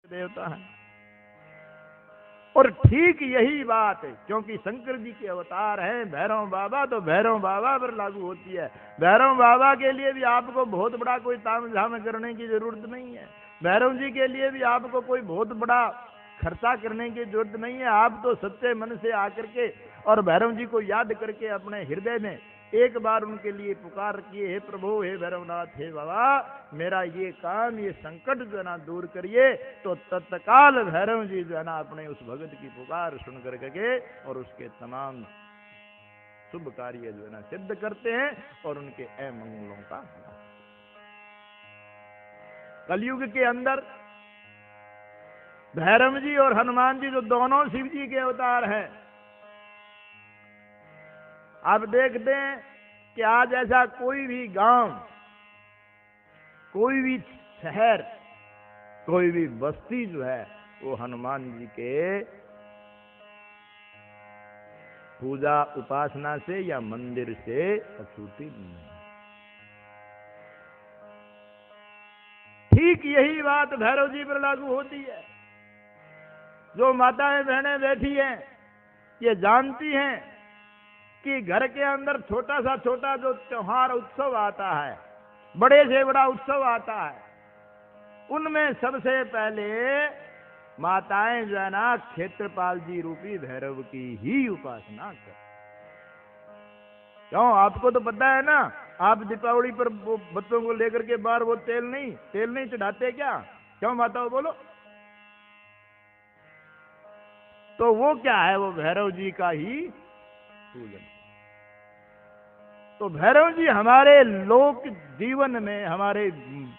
देवता है। और ठीक यही बात है, क्योंकि शंकर जी के अवतार हैं भैरव बाबा, तो भैरव बाबा पर लागू होती है। भैरव बाबा के लिए भी आपको बहुत बड़ा कोई ताम झाम करने की जरूरत नहीं है। भैरव जी के लिए भी आपको कोई बहुत बड़ा खर्चा करने की जरूरत नहीं है। आप तो सच्चे मन से आकर के और भैरव जी को याद करके अपने हृदय में एक बार उनके लिए पुकार किए, हे प्रभु, हे भैरवनाथ, हे बाबा, मेरा ये काम, ये संकट जो है ना दूर करिए, तो तत्काल भैरव जी जो है ना अपने उस भगत की पुकार सुन करके और उसके तमाम शुभ कार्य जो है ना सिद्ध करते हैं और उनके अमंगलों का। कलयुग के अंदर भैरव जी और हनुमान जी जो दोनों शिव जी के अवतार हैं, आप देखते हैं कि आज ऐसा कोई भी गांव, कोई भी शहर, कोई भी बस्ती जो है वो हनुमान जी के पूजा उपासना से या मंदिर से अछूती नहीं। ठीक यही बात भैरव जी पर लागू होती है। जो माताएं बहनें बैठी हैं ये जानती हैं कि घर के अंदर छोटा सा छोटा जो त्योहार उत्सव आता है, बड़े से बड़ा उत्सव आता है, उनमें सबसे पहले माताएं जो है ना क्षेत्रपाल जी रूपी भैरव की ही उपासना कर। क्यों? आपको तो पता है ना, आप दीपावली पर वो बच्चों को लेकर के बाहर वो तेल नहीं चढ़ाते क्या? क्यों माताओं बोलो? तो वो क्या है? वो भैरव जी का ही पूजन। तो भैरव जी हमारे लोक जीवन में, हमारे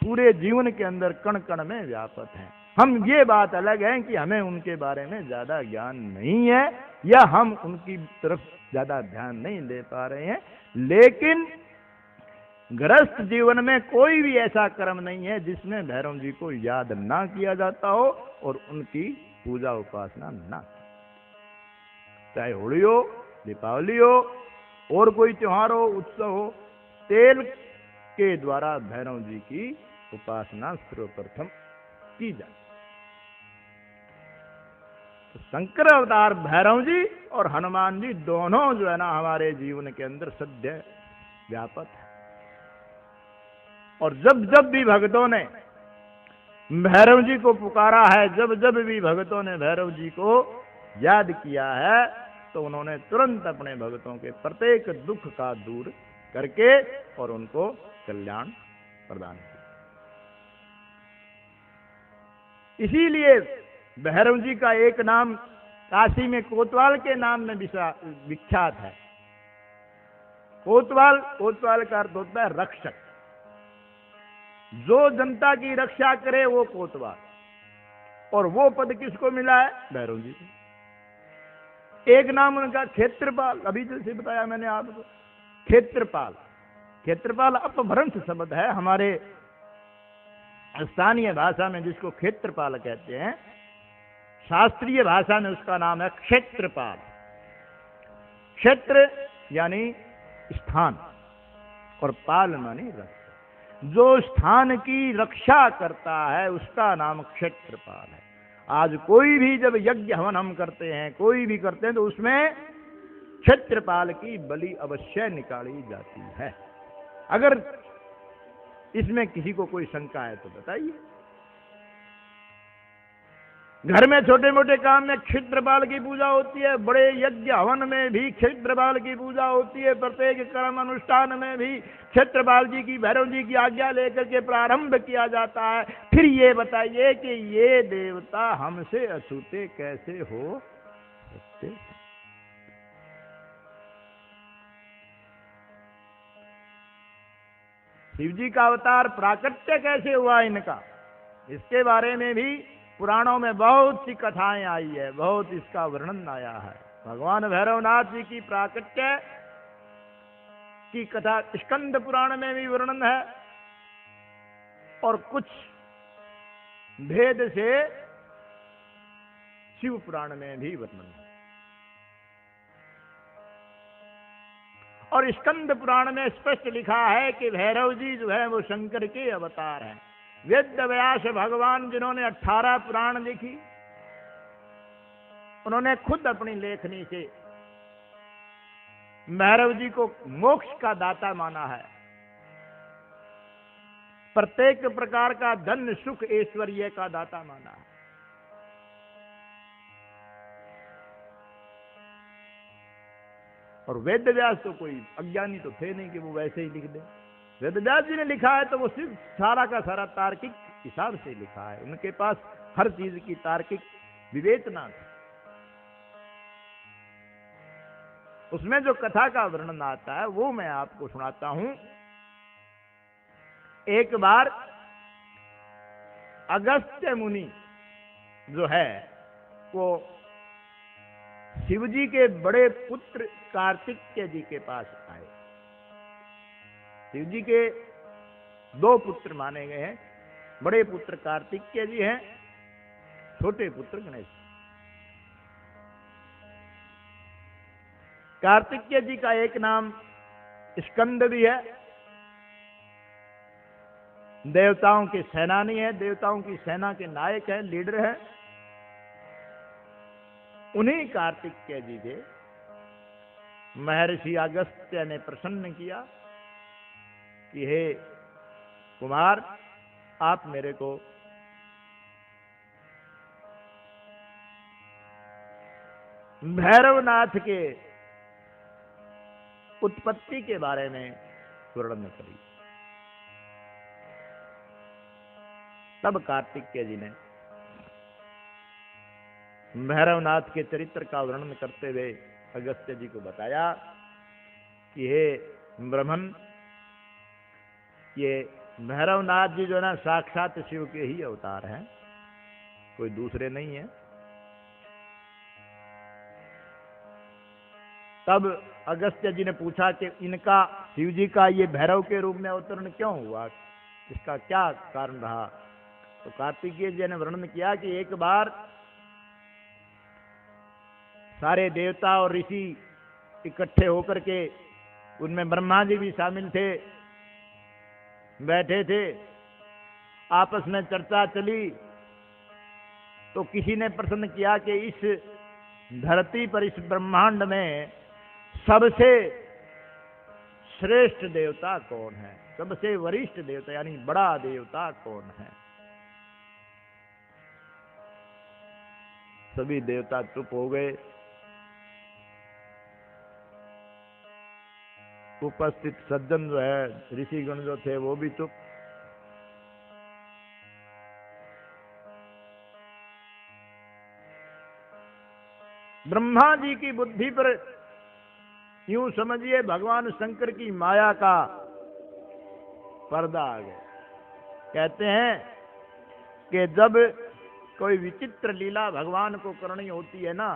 पूरे जीवन के अंदर कण कण में व्यापक हैं। हम ये बात अलग है कि हमें उनके बारे में ज्यादा ज्ञान नहीं है या हम उनकी तरफ ज्यादा ध्यान नहीं दे पा रहे हैं, लेकिन गृहस्थ जीवन में कोई भी ऐसा कर्म नहीं है जिसमें भैरव जी को याद ना किया जाता हो और उनकी पूजा उपासना ना, चाहे होली हो, दीपावली हो और कोई त्योहार हो, उत्सव हो, तेल के द्वारा भैरव जी की उपासना सर्वप्रथम की जाए। तो शंकर अवतार भैरव जी और हनुमान जी दोनों जो है ना हमारे जीवन के अंदर सद्य व्यापक है। और जब जब भी भक्तों ने भैरव जी को पुकारा है, जब जब भी भक्तों ने भैरव जी को याद किया है, तो उन्होंने तुरंत अपने भक्तों के प्रत्येक दुख का दूर करके और उनको कल्याण प्रदान किया। इसीलिए भैरव जी का एक नाम काशी में कोतवाल के नाम में विख्यात है। कोतवाल का अर्थ होता है रक्षक। जो जनता की रक्षा करे वो कोतवाल, और वो पद किसको मिला है? भैरव जी को। एक नाम उनका क्षेत्रपाल, अभी जैसे बताया मैंने आपको, क्षेत्रपाल अपभ्रंश शब्द है हमारे स्थानीय भाषा में, जिसको क्षेत्रपाल कहते हैं। शास्त्रीय भाषा में उसका नाम है क्षेत्रपाल। क्षेत्र यानी स्थान और पाल मानी रक्षा। जो स्थान की रक्षा करता है उसका नाम क्षेत्रपाल है। आज कोई भी जब यज्ञ हवन हम करते हैं, कोई भी करते हैं, तो उसमें क्षेत्रपाल की बलि अवश्य निकाली जाती है। अगर इसमें किसी को कोई शंका है तो बताइए। घर में छोटे मोटे काम में क्षेत्रपाल की पूजा होती है, बड़े यज्ञ हवन में भी क्षेत्रपाल की पूजा होती है, प्रत्येक कर्म अनुष्ठान में भी क्षेत्रपाल जी की, भैरव जी की आज्ञा लेकर के प्रारंभ किया जाता है। फिर ये बताइए कि ये देवता हमसे अछूते कैसे हो सकते? शिव जी का अवतार प्राकट्य कैसे हुआ इनका, इसके बारे में भी पुराणों में बहुत सी कथाएं आई है, बहुत इसका वर्णन आया है। भगवान भैरवनाथ जी की प्राकट्य की कथा स्कंद पुराण में भी वर्णन है और कुछ भेद से शिव पुराण में भी वर्णन है। और स्कंद पुराण में स्पष्ट लिखा है कि भैरव जी जो है वो शंकर के अवतार हैं। वेद व्यास भगवान जिन्होंने 18 पुराण लिखी, उन्होंने खुद अपनी लेखनी से भैरव जी को मोक्ष का दाता माना है। प्रत्येक प्रकार का धन सुख ऐश्वर्य का दाता माना है। और वेद व्यास तो कोई अज्ञानी तो थे नहीं कि वो वैसे ही लिख दे। वेद व्यास जी ने लिखा है तो वो सिर्फ सारा का सारा तार्किक हिसाब से लिखा है। उनके पास हर चीज की तार्किक विवेचना थी। उसमें जो कथा का वर्णन आता है वो मैं आपको सुनाता हूं। एक बार अगस्त्य मुनि जो है वो शिवजी के बड़े पुत्र कार्तिकेय जी के पास आए। शिवजी के 2 पुत्र माने गए हैं। बड़े पुत्र कार्तिकेय जी हैं, छोटे पुत्र गणेश। कार्तिकेय जी का एक नाम स्कंद भी है, देवताओं के सेनानी है, देवताओं की सेना के नायक है, लीडर है। उन्हीं कार्तिकेय जी के महर्षि अगस्त्य ने प्रसन्न किया कि हे कुमार, आप मेरे को भैरवनाथ के उत्पत्ति के बारे में वर्णन करिए। तब कार्तिकेय जी ने भैरवनाथ के चरित्र का वर्णन करते हुए अगस्त्य जी को बताया कि हे ब्रह्मन, ये भैरवनाथ जी जो है ना साक्षात शिव के ही अवतार हैं, कोई दूसरे नहीं है। तब अगस्त्य जी ने पूछा कि इनका, शिव जी का ये भैरव के रूप में अवतरण क्यों हुआ, इसका क्या कारण रहा। तो कार्तिकेय जी ने वर्णन किया कि एक बार सारे देवता और ऋषि इकट्ठे होकर के, उनमें ब्रह्मा जी भी शामिल थे, बैठे थे, आपस में चर्चा चली। तो किसी ने प्रश्न किया कि इस धरती पर, इस ब्रह्मांड में सबसे श्रेष्ठ देवता कौन है, सबसे वरिष्ठ देवता यानी बड़ा देवता कौन है। सभी देवता चुप हो गए। उपस्थित सज्जन जो है, ऋषिगण जो थे, वो भी चुप। ब्रह्मा जी की बुद्धि पर यूं समझिए भगवान शंकर की माया का पर्दा आ गया। कहते हैं कि जब कोई विचित्र लीला भगवान को करनी होती है ना,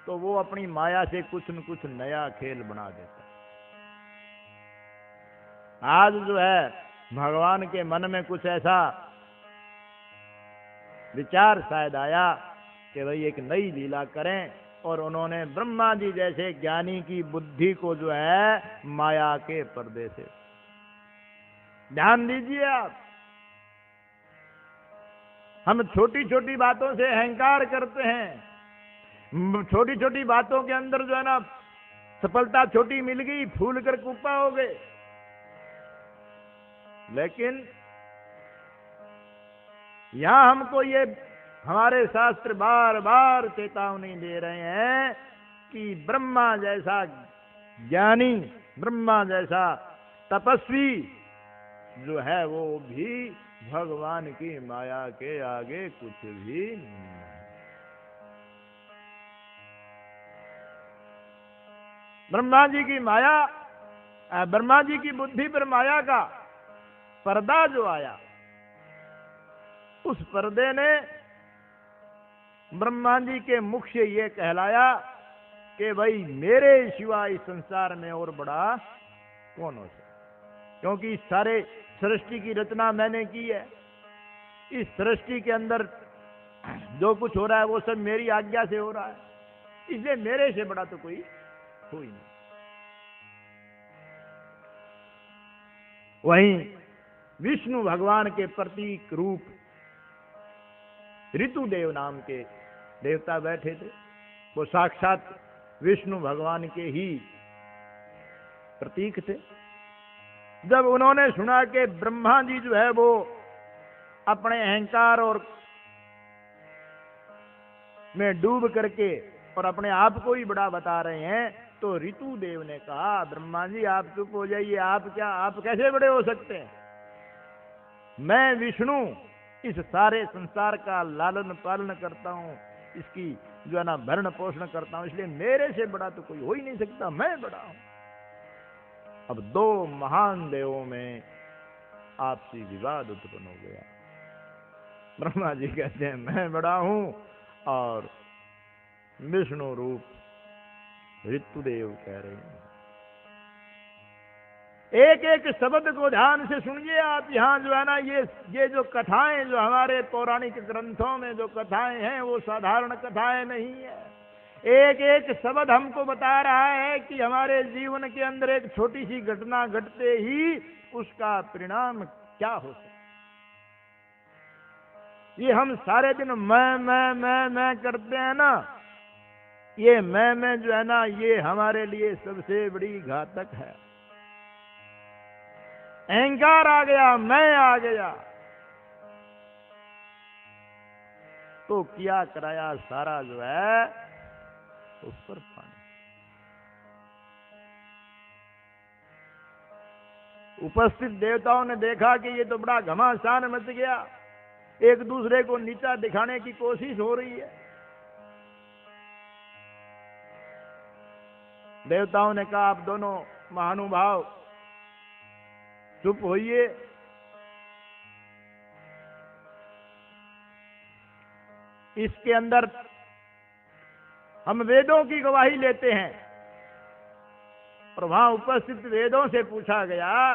तो वो अपनी माया से कुछ न कुछ नया खेल बना देता है। आज जो है भगवान के मन में कुछ ऐसा विचार शायद आया कि भाई एक नई लीला करें, और उन्होंने ब्रह्मा जी जैसे ज्ञानी की बुद्धि को जो है माया के पर्दे से, ध्यान दीजिए आप, हम छोटी छोटी बातों से अहंकार करते हैं। छोटी छोटी बातों के अंदर जो है ना सफलता छोटी मिल गई, फूल कर कुप्पा हो गए। लेकिन यहां हमको ये हमारे शास्त्र बार बार चेतावनी दे रहे हैं कि ब्रह्मा जैसा ज्ञानी, ब्रह्मा जैसा तपस्वी जो है वो भी भगवान की माया के आगे कुछ भी नहीं है। ब्रह्मा जी की माया, ब्रह्मा जी की बुद्धि पर माया का पर्दा जो आया, उस पर्दे ने ब्रह्मा जी के मुख से ये कहलाया कि भाई मेरे सिवा इस संसार में और बड़ा कौन हो सकता, क्योंकि इस सारे सृष्टि की रचना मैंने की है। इस सृष्टि के अंदर जो कुछ हो रहा है वो सब मेरी आज्ञा से हो रहा है, इसलिए मेरे से बड़ा तो कोई हो ही नहीं। वहीं विष्णु भगवान के प्रतीक रूप ऋतुदेव नाम के देवता बैठे थे। वो साक्षात विष्णु भगवान के ही प्रतीक थे। जब उन्होंने सुना कि ब्रह्मा जी जो है वो अपने अहंकार और में डूब करके और अपने आप को ही बड़ा बता रहे हैं, तो ऋतुदेव ने कहा, ब्रह्मा जी आप चुप हो जाइए, आप कैसे बड़े हो सकते हैं? मैं विष्णु इस सारे संसार का लालन पालन करता हूं, इसकी जो है ना भरण पोषण करता हूं, इसलिए मेरे से बड़ा तो कोई हो ही नहीं सकता, मैं बड़ा हूं। अब दो महान देवों में आपसी विवाद उत्पन्न हो गया। ब्रह्मा जी कहते हैं मैं बड़ा हूं, और विष्णु रूप ऋतुदेव कह रहे हैं। एक एक शब्द को ध्यान से सुनिए आप। यहाँ जो है ना ये जो कथाएं जो हमारे पौराणिक ग्रंथों में जो कथाएं हैं वो साधारण कथाएं नहीं है। एक एक शब्द हमको बता रहा है कि हमारे जीवन के अंदर एक छोटी सी घटना घटते ही उसका परिणाम क्या हो सकता। ये हम सारे दिन मैं करते हैं ना, ये मैं जो है ना ये हमारे लिए सबसे बड़ी घातक है। अहंकार आ गया, मैं आ गया, तो किया कराया सारा जो है उस पर पानी। उपस्थित देवताओं ने देखा कि ये तो बड़ा घमासान मच गया, एक दूसरे को नीचा दिखाने की कोशिश हो रही है। देवताओं ने कहा आप दोनों महानुभाव चुप होइए। इसके अंदर हम वेदों की गवाही लेते हैं, और वहां उपस्थित वेदों से पूछा गया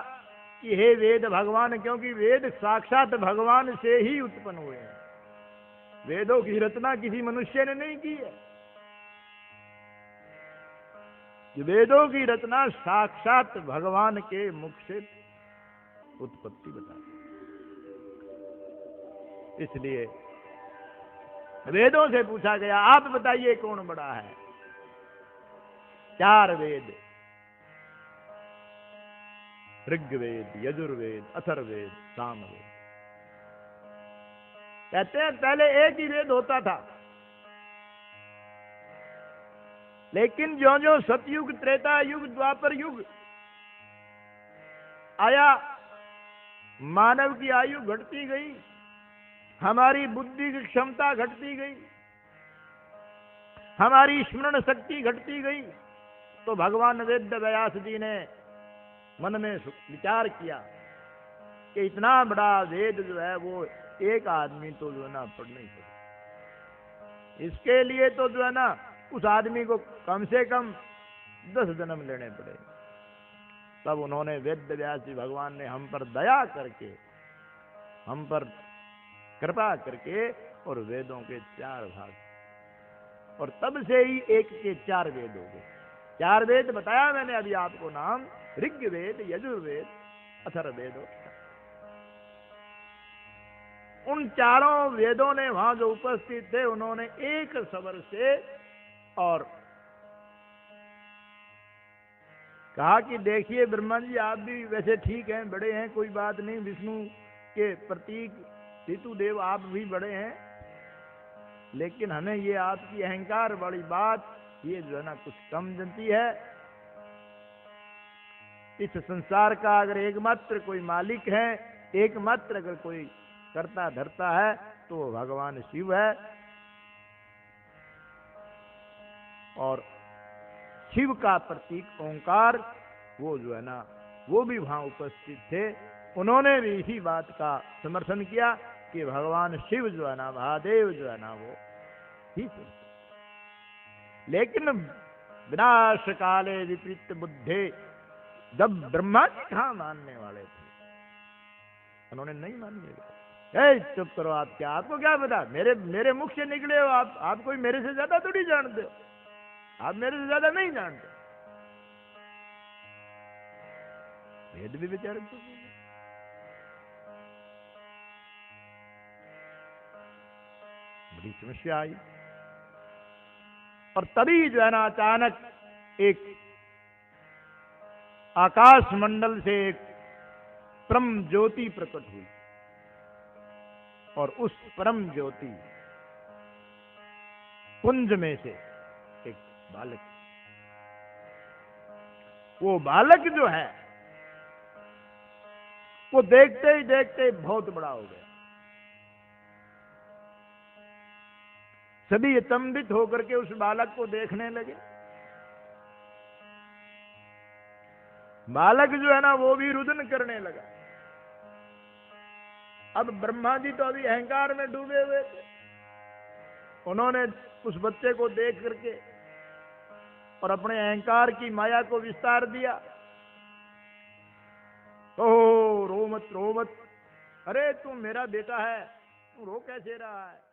कि हे वेद भगवान, क्योंकि वेद साक्षात भगवान से ही उत्पन्न हुए हैं, वेदों की रचना किसी मनुष्य ने नहीं की है। वेदों की रचना साक्षात भगवान के मुख से उत्पत्ति बताती। इसलिए वेदों से पूछा गया आप बताइए कौन बड़ा है। चार वेद, ऋग्वेद, यजुर्वेद, अथर्ववेद, सामवेद। कहते हैं पहले एक ही वेद होता था, लेकिन ज्यों ज्यों सतयुग, त्रेता युग, द्वापर युग आया, मानव की आयु घटती गई, हमारी बुद्धि की क्षमता घटती गई, हमारी स्मरण शक्ति घटती गई, तो भगवान वेद व्यास जी ने मन में विचार किया कि इतना बड़ा वेद जो है वो एक आदमी तो जो है ना पढ़ नहीं सकता। इसके लिए तो जो है ना उस आदमी को कम से कम 10 जन्म लेने पड़े। तब उन्होंने वेद व्यास जी भगवान ने हम पर दया करके, हम पर कृपा करके, और वेदों के 4 भाग, और तब से ही एक के 4 वेद हो गए। 4 वेद बताया मैंने अभी आपको नाम, ऋग्वेद, यजुर्वेद, अथर्ववेद। उन चारों वेदों ने वहां जो उपस्थित थे उन्होंने एक स्वर से और कहा कि देखिए ब्रह्मा जी आप भी वैसे ठीक हैं, बड़े हैं, कोई बात नहीं, विष्णु के प्रतीक ऋतुदेव आप भी बड़े हैं, लेकिन हमें ये आपकी अहंकार वाली बात ये जो है ना कुछ कम जनती है। इस संसार का अगर एकमात्र कोई मालिक है, एकमात्र अगर कोई करता धरता है तो वो भगवान शिव है। और शिव का प्रतीक ओंकार, वो जो है ना वो भी वहां उपस्थित थे, उन्होंने भी इसी बात का समर्थन किया कि भगवान शिव जो है ना, महादेव जो है ना वो ही थे। लेकिन विनाश काले विपरीत बुद्धे, जब ब्रह्मा जी कहां मानने वाले थे, उन्होंने नहीं मानिए। चुप करो आप, क्या आपको क्या पता, मेरे मुख से निकले हो आप कोई मेरे से ज्यादा थोड़ी जानते हो, आप मेरे से ज्यादा नहीं जानते। वेद भी बेचारे तो बड़ी समस्या आई। और तभी जो है ना अचानक एक आकाश मंडल से एक परम ज्योति प्रकट हुई और उस परम ज्योति कुंज में से एक बालक, वो बालक जो है वो देखते ही देखते बहुत बड़ा हो गया। सभी अचंभित होकर के उस बालक को देखने लगे। बालक जो है ना वो भी रुदन करने लगा। अब ब्रह्मा जी तो अभी अहंकार में डूबे हुए थे, उन्होंने उस बच्चे को देख करके और अपने अहंकार की माया को विस्तार दिया। ओ रो मत, अरे तू मेरा बेटा है, तू रो कैसे रहा है?